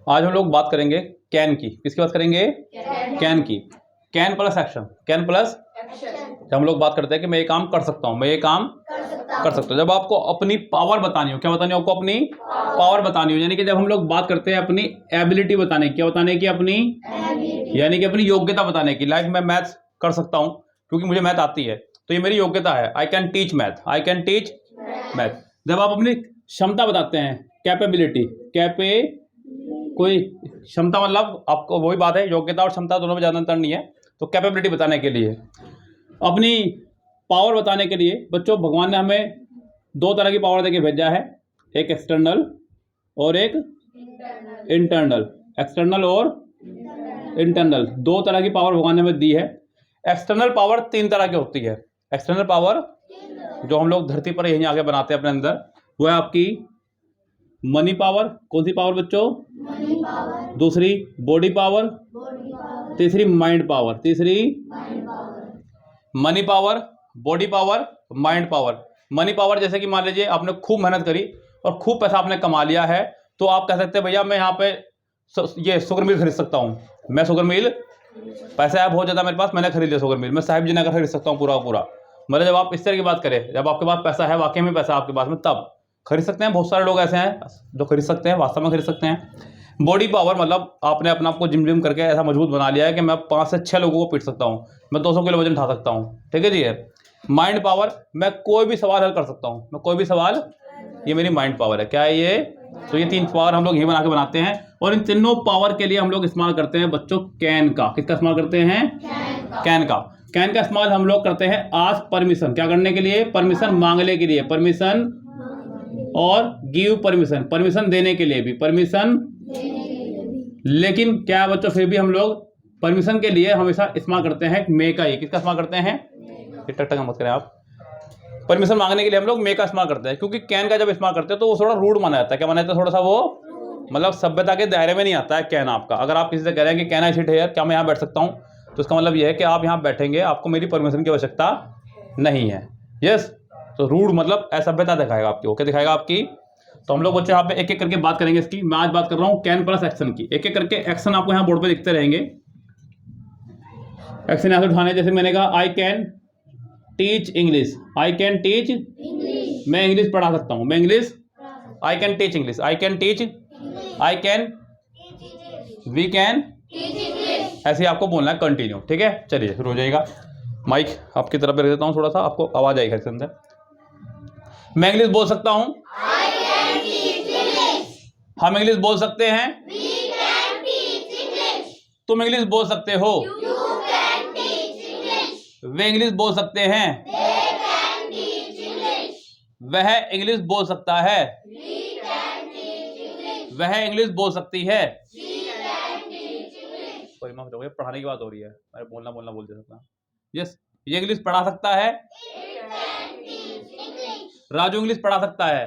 आज हम लोग बात करेंगे कैन की। किसकी बात करेंगे? कैन की। Can plus action. Can plus जब हम लोग बात करते हैं कि मैं ये काम कर सकता हूँ, मैं ये काम कर सकता हूँ, जब आपको अपनी पावर बतानी हो। क्या बतानी हो आपको? अपनी पावर बतानी हो। यानी कि जब हम लोग बात करते हैं अपनी एबिलिटी बताने की, क्या बताने की? अपनी यानी कि अपनी योग्यता बताने की। लाइक मैं मैथ्स कर सकता हूँ क्योंकि मुझे मैथ आती है, तो ये मेरी योग्यता है। आई can teach math, I can teach math. जब आप अपनी क्षमता बताते हैं, कैपेबिलिटी, कोई क्षमता मतलब आपको वही बात है, योग्यता और क्षमता दोनों में ज़्यादा अंतर नहीं है। तो कैपेबिलिटी बताने के लिए, अपनी पावर बताने के लिए बच्चों, भगवान ने हमें दो तरह की पावर देके भेजा है, एक एक्सटर्नल और एक इंटरनल। एक्सटर्नल और इंटरनल, दो तरह की पावर भगवान ने हमें दी है। एक्सटर्नल पावर तीन तरह की होती है। एक्सटर्नल पावर जो हम लोग धरती पर यहीं आके बनाते हैं अपने अंदर, वो है आपकी मनी पावर। कौन सी पावर बच्चों? Money power. दूसरी बॉडी पावर, तीसरी माइंड पावर। तीसरी money power, body power, mind power. Money power जैसे कि मान लीजिए आपने खूब मेहनत करी और खूब पैसा आपने कमा लिया है, तो आप कह सकते हैं भैया मैं यहाँ पे ये शुगर मिल खरीद सकता हूँ। मैं शुगर मिल, पैसा है बहुत ज़्यादा मेरे पास, मैंने खरीद लिया शुगर मिल, मैं साहिब जी नगर खरीद सकता हूँ पूरा पूरा। मतलब जब आप इस तरह की बात करें, जब आपके पास पैसा है, वाकई में पैसा आपके पास में, तब खरीद सकते हैं। बहुत सारे लोग ऐसे हैं जो खरीद सकते हैं, वास्तव में खरीद सकते हैं। बॉडी पावर मतलब आपने अपने आप को जिम जिम करके ऐसा मजबूत बना लिया है कि मैं 5 से 6 लोगों को पीट सकता हूँ, मैं 200 किलो वजन उठा सकता हूँ। ठीक है जी। है माइंड पावर, मैं कोई भी सवाल हल कर सकता हूँ, मैं कोई भी सवाल, ये मेरी माइंड पावर है। क्या है ये? तो ये तीन पावर हम लोग यही बना के बनाते हैं, और इन तीनों पावर के लिए हम लोग इस्तेमाल करते हैं बच्चों कैन का। किसका इस्तेमाल करते हैं? कैन का। कैन का इस्तेमाल हम लोग करते हैं आज परमिशन, क्या करने के लिए? परमिशन मांगने के लिए, परमिशन, और गिव परमिशन, परमिशन देने के लिए भी, परमिशन। लेकिन क्या बच्चों, फिर भी हम लोग परमिशन के लिए हमेशा इस्तेमाल करते हैं मे का ही। किसका इस्तेमाल करते हैं? टक टक मत करें आप। परमिशन मांगने के लिए हम लोग मे का इस्तेमाल करते हैं, क्योंकि कैन का जब इस्तेमाल करते हैं तो वो थोड़ा रूड माना जाता है। क्या माना जाता है? थोड़ा सा वो मतलब सभ्यता के दायरे में नहीं आता है कैन आपका। अगर आप किसी से कह रहे हैं कि कैन आई सिट हियर, क्या मैं यहाँ बैठ सकता हूँ, तो इसका मतलब ये है कि आप यहाँ बैठेंगे, आपको मेरी परमिशन की आवश्यकता नहीं है। यस, तो रूड मतलब असभ्यता दिखाएगा आपकी, ओके दिखाएगा आपकी। तो हम लोग बच्चे यहाँ पे एक एक करके बात करेंगे इसकी। मैं आज बात कर रहा हूँ कैन प्लस एक्शन की। एक एक करके एक्शन आपको यहाँ बोर्ड पे दिखते रहेंगे। एक्शन यहाँ से उठाने, जैसे मैंने कहा I can teach English, I can teach English, मैं इंग्लिश पढ़ा सकता हूँ, मैं English, I can teach English, I can teach, I can, we can, ऐसे ही आपको बोलना है कंटिन्यू। ठीक है, चलिए शुरू हो जाएगा। माइक आपकी तरफ रख देता हूँ थोड़ा सा, आपको आवाज आएगी इसके अंदर। मैं इंग्लिश बोल सकता हूँ, हम इंग्लिश बोल सकते हैं, तुम इंग्लिश बोल सकते हो, वे इंग्लिश बोल सकते हैं, वह इंग्लिश बोल सकता है, वह इंग्लिश बोल सकती है। कोई माफ करोगे, पढ़ाने की बात हो रही है, मैं बोलना बोल दे सकता। यस, ये इंग्लिश पढ़ा सकता है, राजू इंग्लिश पढ़ा सकता है,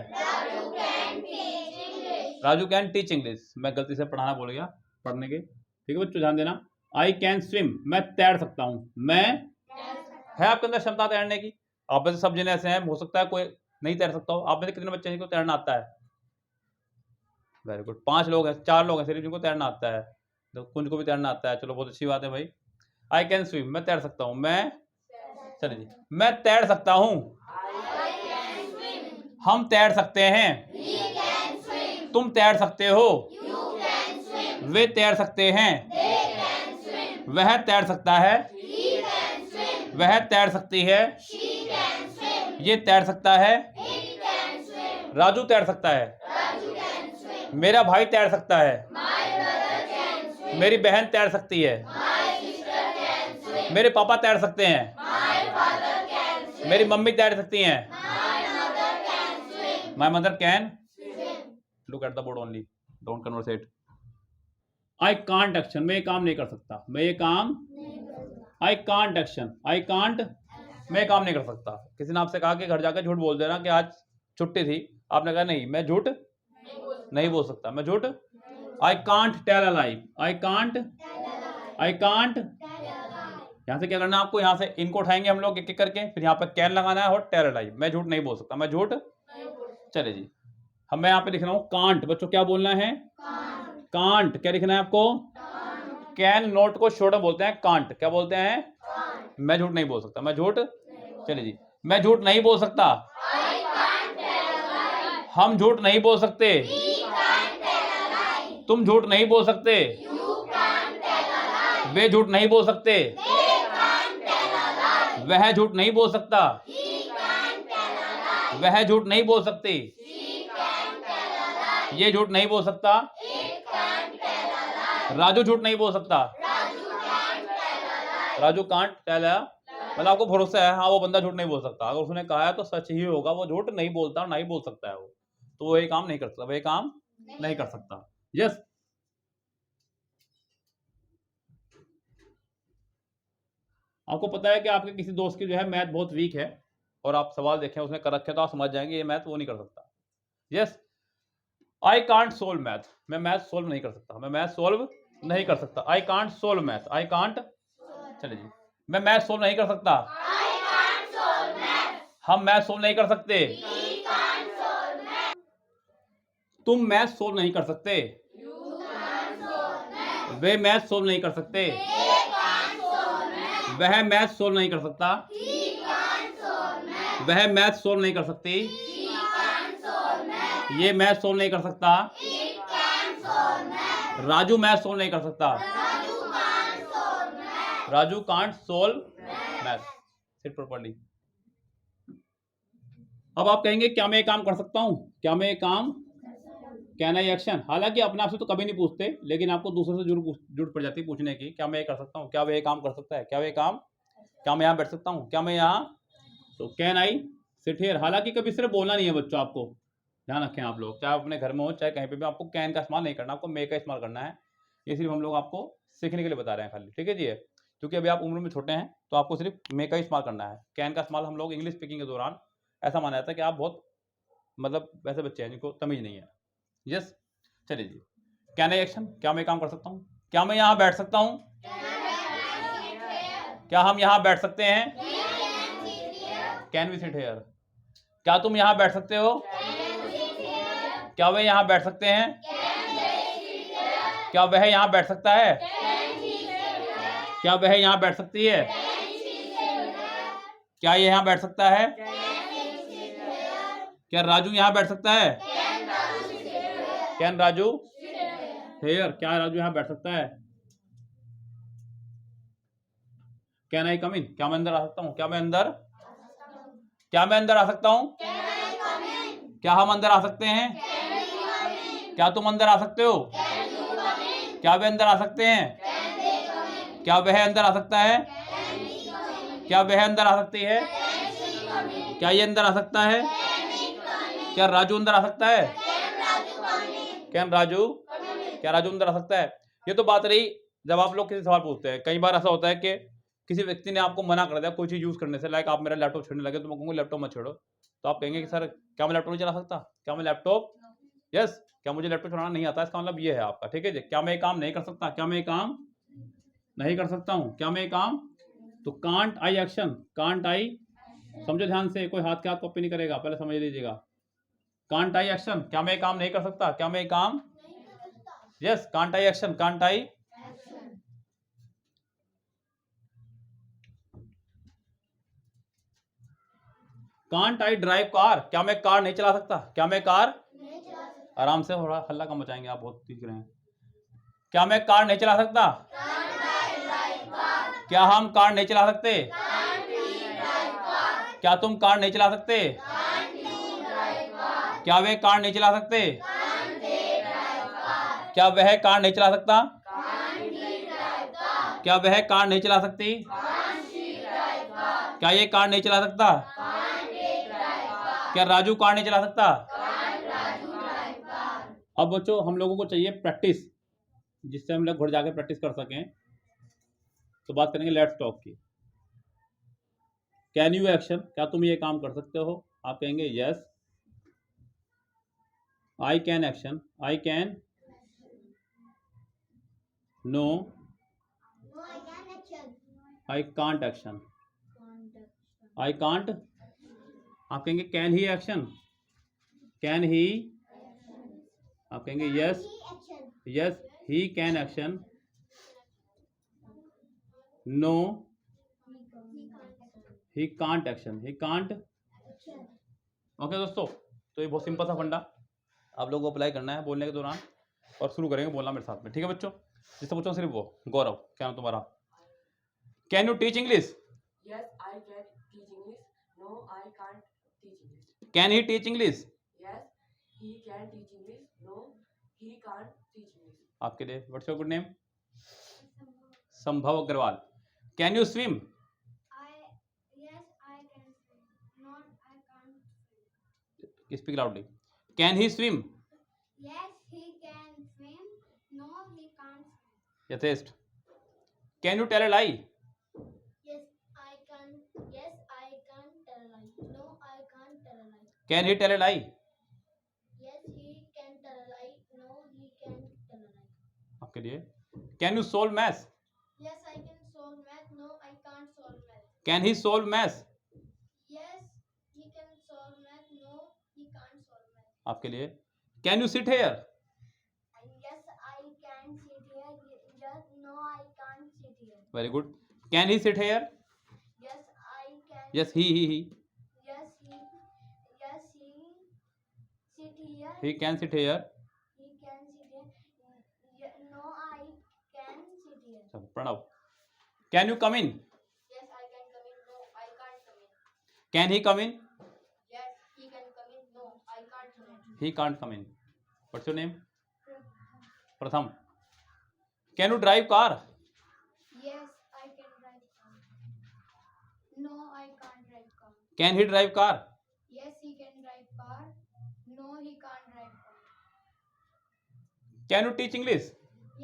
राजू कैन टीच इंग्लिश। मैं गलती से पढ़ाना बोल गया, पढ़ने के। ठीक है बच्चों, ध्यान देना। आई कैन स्विम, मैं तैर सकता हूं, मैं, है आपके अंदर क्षमता तैरने की। आप में से सब जने ऐसे हैं, हो सकता है कोई नहीं तैर सकता हो। आप में से कितने बच्चे हैं जिनको तैरना आता है? वेरी गुड, 5 लोग हैं, 4 लोग हैं सिर्फ जिनको तैरना आता है। तो कुंज को भी तैरना आता है, चलो बहुत अच्छी बात है भाई। आई कैन स्विम, मैं तैर सकता हूँ, मैं, चलिए जी, मैं तैर सकता हूँ, हम तैर सकते हैं, तुम तैर सकते हो, वे तैर सकते हैं, वह तैर सकता है, वह तैर सकती है, ये तैर सकता है, राजू तैर सकता है, मेरा भाई तैर सकता है, मेरी बहन तैर सकती है, मेरे पापा तैर सकते हैं, मेरी मम्मी तैर सकती हैं, my mother can, look at the board only, don't conversate. I can't action, मैं ये काम नहीं कर सकता, मैं ये काम, आई कांट एक्शन, आई कांट, मैं ये काम नहीं कर सकता। किसी ने आपसे कहा कि घर जाकर झूठ बोल देना कि आज छुट्टी थी, आपने कहा नहीं मैं झूठ नहीं बोल सकता, मैं झूठ, I can't tell a lie, I can't, I can't. यहाँ से क्या करना है आपको, यहाँ से इनको उठाएंगे हम लोग एक एक करके, फिर यहाँ पे कैन लगाना है और टेल अ लाई, मैं झूठ नहीं बोल सकता, मैं झूठ, चले जी। हम मैं यहाँ पे लिख रहा हूँ कांट, बच्चों क्या बोलना है? कांट क्या लिखना है आपको? कैन नोट को शॉर्ट में बोलते हैं कांट। क्या बोलते हैं? मैं झूठ नहीं बोल सकता। मैं झूठ, चलिए जी, मैं झूठ नहीं बोल सकता। हम झूठ नहीं बोल सकते। तुम झूठ नहीं बोल सकते। वे झूठ नहीं बोल सकते। वह झूठ नहीं बोल सकता। वह झूठ नहीं बोल सकती। ये झूठ नहीं बोल सकता। राजू झूठ नहीं बोल सकता। राजू कांट टेल, मतलब आपको भरोसा है हाँ वो बंदा झूठ नहीं बोल सकता। अगर उसने कहा है तो सच ही होगा, वो झूठ नहीं बोलता, नहीं बोल सकता है वो, तो वो ये काम नहीं कर सकता, वो ये काम नहीं कर सकता। यस, आपको पता है कि आपके किसी दोस्त की जो है मैथ बहुत वीक है और आप सवाल देखें उसने कर रखे तो आप समझ जाएंगे ये मैथ वो नहीं कर सकता। Yes, I can't solve math, मैं मैथ सोल्व नहीं कर सकता। मैं मैथ सोल्व नहीं कर सकता। I can't solve math, I can't, चलिए जी, मैं मैथ सोल्व नहीं कर सकता। हम मैथ सोल्व नहीं कर सकते। तुम मैथ सोल्व नहीं कर सकते। वे मैथ सोल्व नहीं कर सकते। वह मैथ सोल्व नहीं कर सकता। वह मैथ सोल्व नहीं कर सकती। ये मैथ सोल्व नहीं कर सकता। राजू मैथ सोल्व नहीं कर सकता। Raju can't solve math. Sit properly. अब आप कहेंगे क्या मैं ये काम कर सकता हूं? क्या मैं ये काम, कैन आई एक्शन? हालांकि अपने आप से तो कभी नहीं पूछते, लेकिन आपको दूसरे से जरूरत पड़ जाती है पूछने की, क्या मैं ये कर सकता हूँ? क्या वह काम कर सकता है? क्या वह काम, क्या मैं यहाँ बैठ सकता हूँ? क्या मैं यहाँ, तो कैन आई सिट हियर। हालांकि कभी सिर्फ बोलना नहीं है बच्चों, आपको ध्यान रखें आप लोग, चाहे अपने घर में हो चाहे कहीं पे भी, आपको कैन का इस्तेमाल नहीं करना, आपको मे का इस्तेमाल करना है। ये सिर्फ हम लोग आपको सीखने के लिए बता रहे हैं खाली, ठीक है जी? क्योंकि अभी आप उम्र में छोटे हैं तो आपको सिर्फ मे का इस्तेमाल करना है। कैन का इस्तेमाल हम लोग इंग्लिश स्पीकिंग के दौरान ऐसा माना जाता है कि आप बहुत मतलब वैसे बच्चे हैं जिनको तमीज नहीं है। यस, चलिए जी, कैन आई एक्शन, क्या मैं काम कर सकता हूँ? क्या मैं यहाँ बैठ सकता हूँ? क्या हम यहाँ बैठ सकते हैं? Can we sit here. क्या तुम यहाँ बैठ सकते हो? क्या वे यहाँ बैठ सकते हैं? क्या वह यहाँ बैठ सकता है? क्या वह यहाँ बैठ सकती है? क्या ये यहाँ बैठ सकता है? क्या राजू यहाँ बैठ सकता है? कैन राजू हेयर, क्या राजू यहाँ बैठ सकता है? कैन आई कम इन, क्या मैं अंदर आ सकता हूँ? क्या मैं अंदर, क्या मैं अंदर आ सकता हूँ? क्या हम अंदर आ सकते हैं? क्या तुम अंदर आ सकते हो? क्या वे अंदर आ सकते हैं? क्या वह अंदर आ सकता है? क्या वह अंदर आ सकती है? क्या ये अंदर आ सकता है? क्या राजू अंदर आ सकता है? कैन राजू, क्या राजू अंदर आ सकता है? ये तो बात रही जब आप लोग किसी सवाल पूछते हैं। कई बार ऐसा होता है कि किसी व्यक्ति ने आपको मना कर दिया कोई चीज यूज करने से, लाइक आप मेरा लैपटॉप छेड़ने लगे तो मैं कहूँगा लैपटॉप मत छेड़ो, तो आप कहेंगे कि सर क्या मैं लैपटॉप नहीं चला सकता? क्या मैं लैपटॉप, यस, क्या मुझे लैपटॉप चलाना नहीं आता? इसका मतलब ये है आपका, ठीक है जी। क्या मैं ये काम नहीं कर सकता? क्या मैं ये काम नहीं कर सकता हूँ? क्या मैं ये काम, तो can't I action, can't I, समझो ध्यान से, कोई हाथ के हाथ कॉपी नहीं करेगा, पहले समझ लीजिएगा। कांट आई एक्शन, क्या मैं ये काम नहीं कर सकता? क्या मैं ये काम, yes, can't I action, can't I, can't I drive car, क्या मैं कार नहीं चला सकता? क्या मैं कार, आराम से, थोड़ा हल्ला कम मचाएंगे आप, बहुत सीख रहे हैं। क्या मैं कार नहीं चला सकता? क्या हम कार नहीं चला सकते? क्या तुम कार नहीं चला सकते? क्या वे कार नहीं चला सकते? क्या वह कार नहीं चला सकता? क्या वह कार नहीं चला सकती? क्या ये कार नहीं चला सकता? क्या राजू कार नहीं चला सकता? अब बच्चों हम लोगों को चाहिए प्रैक्टिस, जिससे हम लोग घर जाके प्रैक्टिस कर सकें। तो बात करेंगे लेट्स टॉक की। कैन यू एक्शन, क्या तुम ये काम कर सकते हो? आप कहेंगे yes. I can action, I can, no, I can't action, I can't. आप कहेंगे can he action, can he, आप कहेंगे yes yes he can action, no he can't action, he can't. Okay दोस्तों, तो ये बहुत सिंपल सा फंडा आप लोगों को अप्लाई करना है बोलने के दौरान, और शुरू करेंगे बोलना मेरे साथ में, ठीक है बच्चों। जिससे बच्चों सिर्फ वो गौरव, क्या नाम तुम्हारा? Can you teach English? Yes, I can teach English. No, I can't teach English. Can he teach English? Yes, he can teach English. No, he can't teach English. आपके लिए what's your good name? Sambhav Agarwal. Can you swim? Yes, I can swim. Not, I can't swim. Speak loudly. Can he swim? Yes, he can swim. No, he can't swim. यथेष्ट। Can you tell a lie? Yes, I can. Yes, I can tell a lie. No, I can't tell a lie. Can he tell a lie? Yes, he can tell a lie. No, he can't tell a lie. आपके लिए can you solve maths? Yes, I can solve math. No, I can't solve math. Can he solve maths? Yes, he can solve math. No, he can't solve math. आपके लिए can you sit here? Yes, I can sit here. Yes, no, I can't sit here. Very good. Can he sit here? Yes, I can. Yes he Yes, he sit here. He can sit here. He can sit here. No, I can sit here. Pranav. Can you come in? Yes, I can come in. No, I can't come in. Can he come in? Yes, he can come in. No, I can't come in. He can't come in. What's your name? Pratham. Can you drive car? Yes, I can drive car. No, I can't drive car. Can he drive car? Yes, he can drive car. No, he can't drive car. Can you teach English?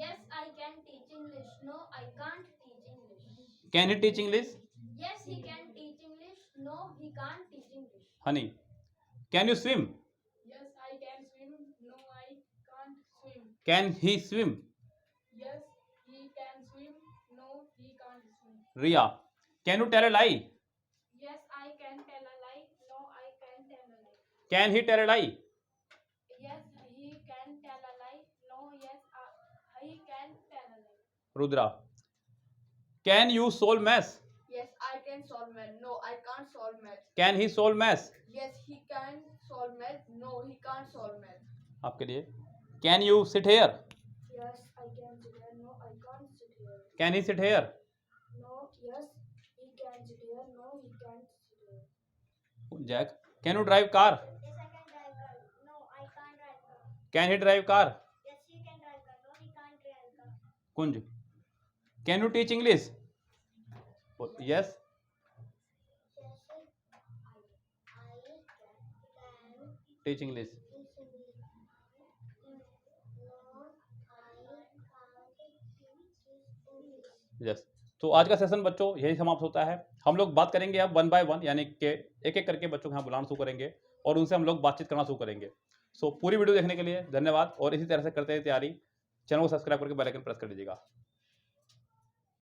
Yes, I can teach English. No, I can't teach English. Can he teach English? Yes, he can teach English. No, he can't teach English. Honey. Can you swim? Yes, I can swim. No, I can't swim. Can he swim? Yes, he can swim. No, he can't swim. Riya. Can you tell a lie? Yes, I can tell a lie. No, I can't tell a lie. Can he tell a lie? Yes, he can tell a lie. No, yes, he can tell a lie. Rudra. Can you solve maths? Yes, I can solve math. No, I can't solve math. Can he solve maths? Yes, he can solve math. No, he can't solve math. आपके लिए can you sit here? Yes, I can sit here. No, I can't sit here. Can he sit hair? No, yes, he can sit here. No, he can't sit here. Jack. Can you drive car? Yes, I can drive car. No, I can't drive car. Can he drive car? Yes, he can drive car. No, he can't drive car. Kunj. Can you teach English? Yes. Yes, I can teach English. teach English. No, I can't teach English. Yes. तो आज का session बच्चों यही समाप्त होता है। हम लोग बात करेंगे अब 1 बाय 1, यानी कि एक एक करके बच्चों को यहाँ बुलाना शुरू करेंगे और उनसे हम लोग बातचीत करना शुरू करेंगे। सो पूरी वीडियो देखने के लिए धन्यवाद, और इसी तरह से करते हैं तैयारी। चैनल को सब्सक्राइब करके बेल आइकन प्रेस कर दीजिएगा।